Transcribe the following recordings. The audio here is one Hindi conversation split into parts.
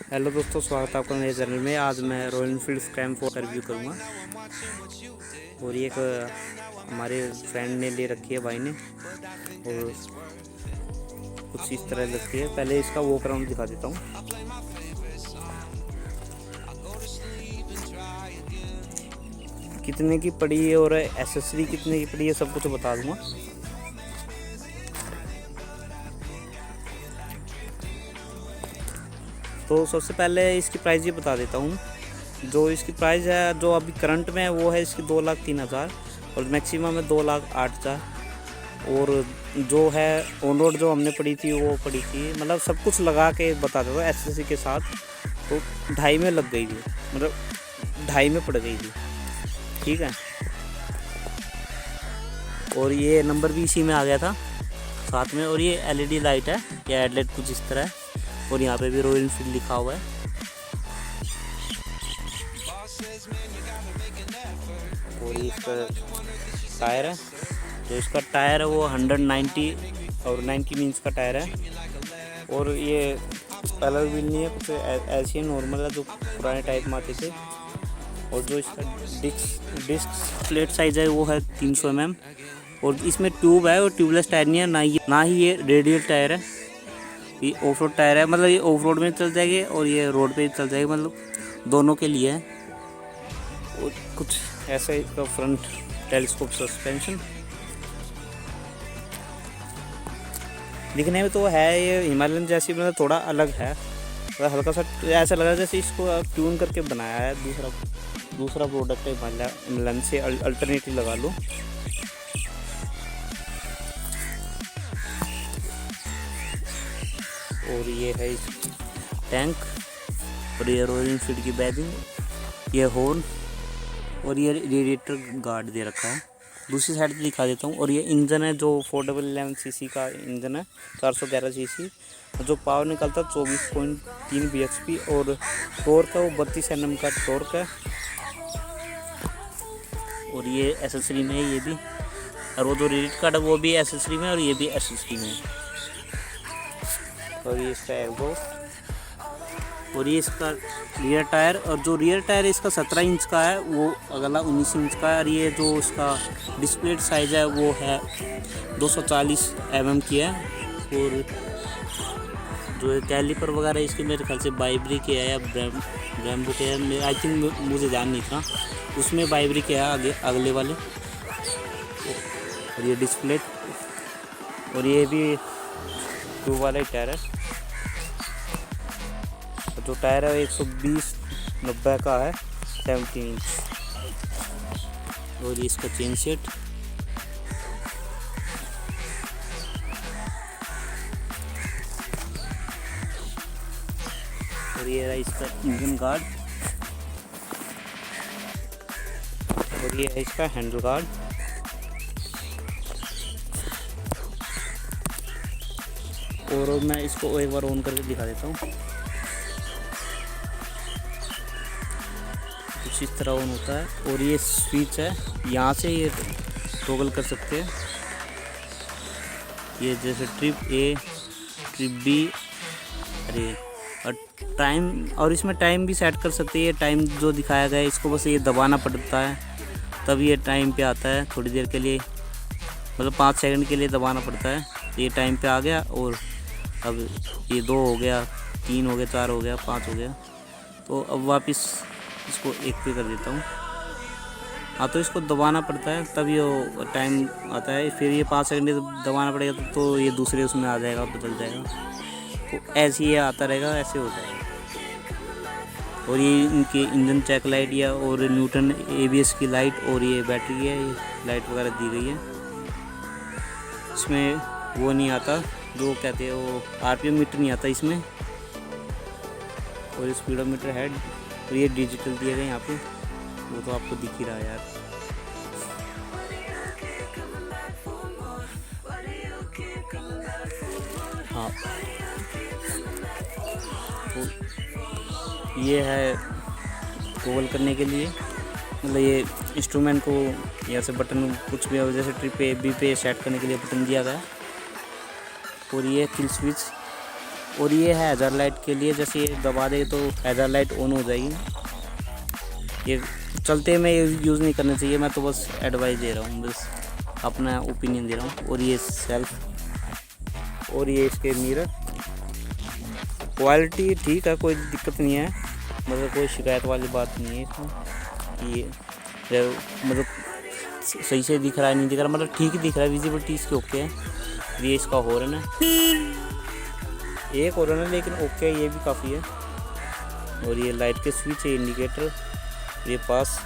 हेलो दोस्तों, स्वागत है आपका मेरे चैनल में। आज मैं रॉयल एनफील्ड स्क्रैम 4 का रिव्यू करूँगा। और ये एक हमारे फ्रेंड ने ले रखी है, भाई ने, और कुछ इस तरह लगती है। पहले इसका वॉक अराउंड दिखा देता हूँ। कितने की पड़ी है और एसेसरी कितने की पड़ी है सब कुछ बता दूँगा। तो सबसे पहले इसकी प्राइस ये बता देता हूँ। जो इसकी प्राइस है, जो अभी करंट में है, वो है इसकी 2,03,000 और मैक्सिमम है 2,08,000। और जो है ऑन रोड जो हमने पड़ी थी वो पड़ी थी, मतलब सब कुछ लगा के बता देता हूँ एसएससी के साथ, तो 2.5 में लग गई थी, मतलब 2.5 में पड़ गई थी। ठीक है। और ये नंबर भी इसी में आ गया था साथ में। और ये एलईडी लाइट है, ये हेडलाइट कुछ इस तरह है। और यहाँ पे भी रॉयल एनफील्ड लिखा हुआ है। और ये इसका टायर है, जो इसका टायर है वो 190 और 90 मीन्स का टायर है। और ये कलर व्हील नहीं है, कुछ ऐसे ही नॉर्मल है जो पुराने टाइप में आते थे। और जो इसका डिस्क प्लेट साइज़ है वो है 300 mm। और इसमें ट्यूब है और ट्यूबलेस टायर नहीं है, ना ही ये रेडियल टायर है। ये ऑफ रोड टायर है, मतलब ये ऑफ रोड में चल जाएगी और ये रोड पे चल जाएगी, मतलब दोनों के लिए है। और कुछ ऐसा इसका फ्रंट टेलीस्कोप सस्पेंशन दिखने में तो है ये हिमालयन जैसी, मतलब थोड़ा अलग है, थोड़ा हल्का सा ऐसा लग रहा है जैसे इसको ट्यून करके बनाया है। दूसरा प्रोडक्ट है हिमालयन से अल्टरनेटिव लगा लो। और ये है टैंक, और ये रॉयल एनफील्ड की बैजिंग, ये हॉर्न, और ये रेडिएटर गार्ड दे रखा है। दूसरी साइड पे दिखा देता हूँ। और ये इंजन है जो 411 सीसी का इंजन है, 411 सीसी। जो पावर निकलता है 24.3 bhp। और टॉर्क है वो 32 Nm का टॉर्क है। और ये एसेसरी में है ये भी, और वो जो रेडिएटर कार्ड है वो भी एसेसरी में, और ये भी एसेसरी में है। और ये इसका एल्बो, और ये इसका रियर टायर। और जो रियर टायर है इसका 17 इंच का है, वो अगला 19 इंच का है। और ये जो इसका डिस्प्ले साइज़ है वो है 240 mm की है। और जो कैलिपर वगैरह इसके मेरे ख्याल से बाइब्री के है या ब्रेम्बो के है, आई थिंक, मुझे ध्यान नहीं था। उसमें बाइब्री के है आगे अगले वाले। और ये डिस्प्ले, और ये भी ट्यूब वाला ही टायर है। जो टायर है 120/90 का है, 17 इंच। और ये इसका चेन सेट, और ये है इसका इंजन गार्ड, और ये है इसका हैंडल गार्ड। और मैं इसको एक बार ऑन करके दिखा देता हूँ। कुछ इस तरह ऑन होता है। और ये स्विच है, यहाँ से ये टॉगल कर सकते हैं। ये जैसे ट्रिप ए, ट्रिप बी, अरे, और टाइम, और इसमें टाइम भी सेट कर सकते हैं। ये टाइम जो दिखाया गया है इसको बस ये दबाना पड़ता है, तब ये टाइम पे आता है। थोड़ी देर के लिए, मतलब 5 सेकंड के लिए दबाना पड़ता है, ये टाइम पे आ गया। और अब ये 2 हो गया, 3 हो गया, 4 हो गया, 5 हो गया। तो अब वापस इसको 1 पे कर देता हूँ। हाँ, तो इसको दबाना पड़ता है तब ये टाइम आता है। फिर ये 5 सेकंड दबाना पड़ेगा तो ये दूसरे उसमें आ जाएगा, बदल जाएगा। तो ऐसे ही आता रहेगा, ऐसे हो जाएगा। और ये इनके इंजन चेक लाइट या और न्यूटन ABS की लाइट, और ये बैटरी है, ये लाइट वगैरह दी गई है। इसमें वो नहीं आता जो कहते हैं, वो RPM मीटर नहीं आता इसमें। और स्पीडोमीटर है, और ये डिजिटल दिए गए यहाँ पे, वो तो आपको दिख ही रहा है यार। हाँ, तो ये है टॉगल करने के लिए, मतलब ये इंस्ट्रूमेंट को यहाँ से बटन कुछ भी, जैसे ट्रिप ए बी पे सेट करने के लिए बटन दिया गया है। और ये किल स्विच, और ये है हैज़ार्ड लाइट के लिए, जैसे ये दबा दे तो हैज़ार्ड लाइट ऑन हो जाएगी। ये चलते में यूज़ नहीं करना चाहिए, मैं तो बस एडवाइस दे रहा हूँ, बस अपना ओपिनियन दे रहा हूँ। और ये सेल्फ, और ये इसके मिरर क्वालिटी ठीक है, कोई दिक्कत नहीं है, मतलब कोई शिकायत वाली बात नहीं है इसमें। ये मतलब सही से दिख रहा है नहीं दिख रहा, मतलब ठीक ही दिख रहा है, विजिबिलिटी इसकी ओके है। ये इसका हॉर्न है, एक हॉर्न है लेकिन ओके है, ये भी काफ़ी है। और ये लाइट के स्विच है, इंडिकेटर, ये पास,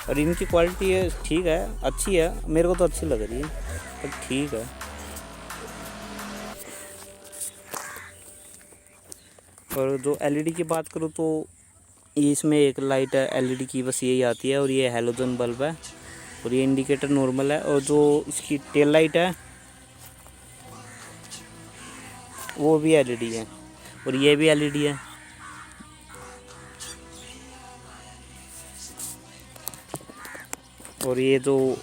और इनकी क्वालिटी है ठीक है, अच्छी है, मेरे को तो अच्छी लग रही है, पर ठीक है। और जो एलईडी की बात करूँ तो ये इसमें एक लाइट है एलईडी की, बस यही आती है, और ये हैलोजन बल्ब है, और ये इंडिकेटर नॉर्मल है। और जो इसकी टेल लाइट है वो भी एलईडी है, और ये भी एलईडी है। और ये जो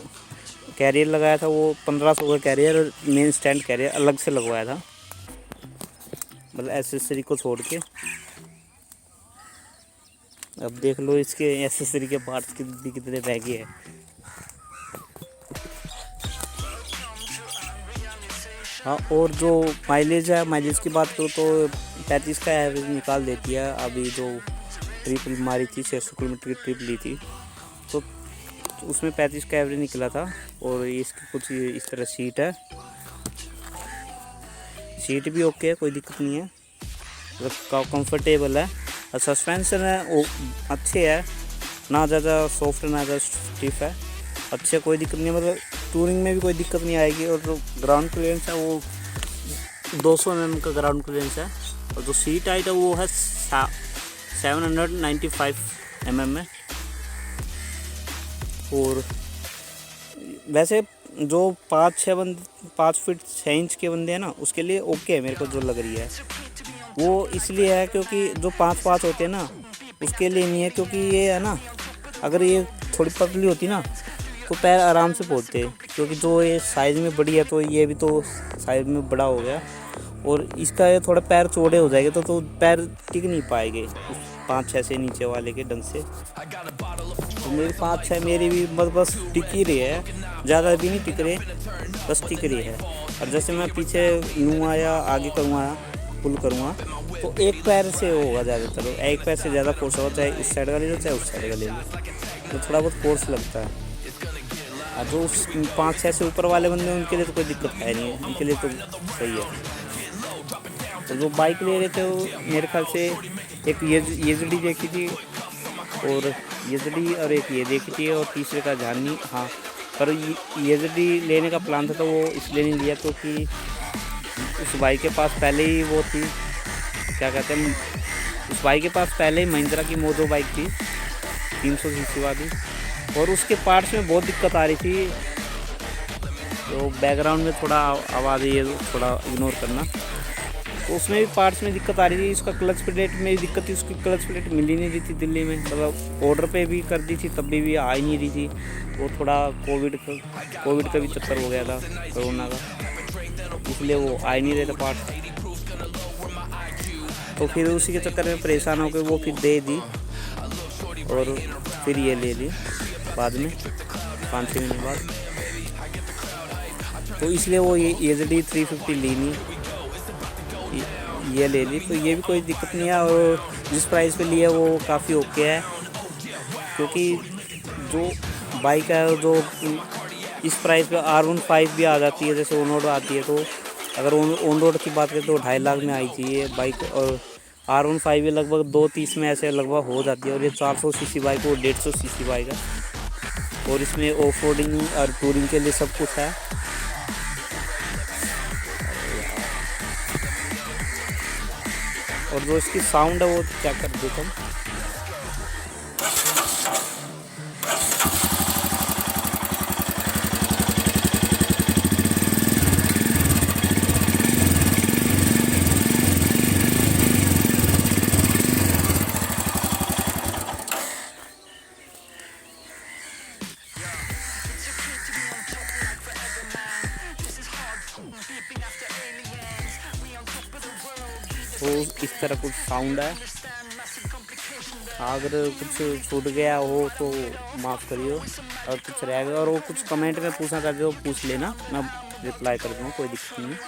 कैरियर लगाया था वो 1500 का कैरियर, और मेन स्टैंड कैरियर अलग से लगवाया था, मतलब एसेसरी को छोड़ के। अब देख लो इसके एसेसरी के पार्ट्स कितने महंगे हैं। हाँ, और जो माइलेज है, माइलेज की बात करूँ तो 35 का एवरेज निकाल देती है। अभी जो ट्रिप मारी थी, 600 किलोमीटर की ट्रिप ली थी, तो उसमें 35 का एवरेज निकला था। और इसकी कुछ इस तरह सीट है, सीट भी ओके है, कोई दिक्कत नहीं है, मतलब कंफर्टेबल है। और सस्पेंशन है वो अच्छे है, ना ज़्यादा सॉफ्ट ना ज़्यादा स्टिफ है, अच्छे, कोई दिक्कत नहीं है, मतलब टूरिंग में भी कोई दिक्कत नहीं आएगी। और जो ग्राउंड क्लियरेंस है वो 200 mm का ग्राउंड क्लियरेंस है, और जो सीट हाइट है वो है 795 mm है। और वैसे जो 5 फीट 6 इंच के बंदे हैं ना, उसके लिए ओके है, मेरे को जो लग रही है वो इसलिए है क्योंकि जो 5 होते हैं ना उसके लिए नहीं है, क्योंकि ये है ना, अगर ये थोड़ी पतली होती ना तो पैर आराम से पहुँचते, क्योंकि जो ये साइज़ में बड़ी है तो ये भी तो साइज़ में बड़ा हो गया, और इसका ये थोड़ा पैर चौड़े हो जाएंगे तो पैर टिक नहीं पाएंगे उस 5-6 से नीचे वाले के ढंग से। तो मेरी 5-6 मेरी भी बस टिक ही रही है, ज़्यादा भी नहीं टिक रहे, बस टिक रही है। और जैसे मैं पीछे यूँ या आगे करूँगा, पुल करूँगा, तो एक पैर से होगा ज़्यादातर, एक पैर से ज़्यादा फोर्स होगा, चाहे इस साइड का ले लो चाहे उस साइड का ले लो, तो थोड़ा बहुत फोर्स लगता है। और जो 5-6 से ऊपर वाले बंदे हैं उनके लिए तो कोई दिक्कत है नहीं है, उनके लिए तो सही है। तो जो बाइक ले रहे थे वो मेरे ख्याल से एक येजडी देखी थी, और येजडी और एक ये देखी थी, और तीसरे का ध्यान नहीं। हाँ, पर येजडी लेने का प्लान था तो वो इसलिए नहीं लिया क्योंकि उस बाइक के पास पहले ही वो थी, क्या कहते हैं, उस बाइक के पास पहले ही महिंद्रा की मोजो बाइक थी 300 सीसी वाली, और उसके पार्ट्स में बहुत दिक्कत आ रही थी। तो बैकग्राउंड में थोड़ा आवाज़ है, ये थोड़ा इग्नोर करना। तो उसमें भी पार्ट्स में दिक्कत आ रही थी, उसका क्लच प्लेट में भी दिक्कत थी, उसकी क्लच प्लेट मिल ही नहीं रही थी दिल्ली में, मतलब ऑर्डर पे भी कर दी थी तब भी आ ही नहीं रही थी। वो थोड़ा कोविड का भी चक्कर हो गया था, कोरोना का, इसलिए वो आ ही नहीं रहे थे पार्ट्स। तो फिर उसी के चक्कर में परेशान हो गए, वो फिर दे दी, और फिर ये ले ली बाद में 5-6 महीने बाद। तो इसलिए वो ये येजडी 350 ली नहीं, ये ले ली, तो ये भी कोई दिक्कत नहीं है। और जिस प्राइस पे लिया वो काफ़ी ओके है, क्योंकि जो बाइक है जो इस प्राइस पे R15 भी आ जाती है, जैसे ऑन रोड आती है, तो अगर ऑन रोड की बात करें तो 2.5 लाख में आई थी ये बाइक, और R15 भी लगभग 230 में ऐसे लगभग हो जाती है। और ये 400 सीसी बाइक, वो 150 सीसी बाइक है, और इसमें ऑफ रोडिंग और टूरिंग के लिए सब कुछ है। और जो इसकी साउंड है वो क्या कर देता हूँ। तरह कुछ साउंड है। अगर कुछ छूट गया हो तो माफ़ करियो, और कुछ रह गया और वो कुछ कमेंट में पूछना चाहते हो पूछ लेना, मैं रिप्लाई कर दूँगा, कोई दिक्कत नहीं है।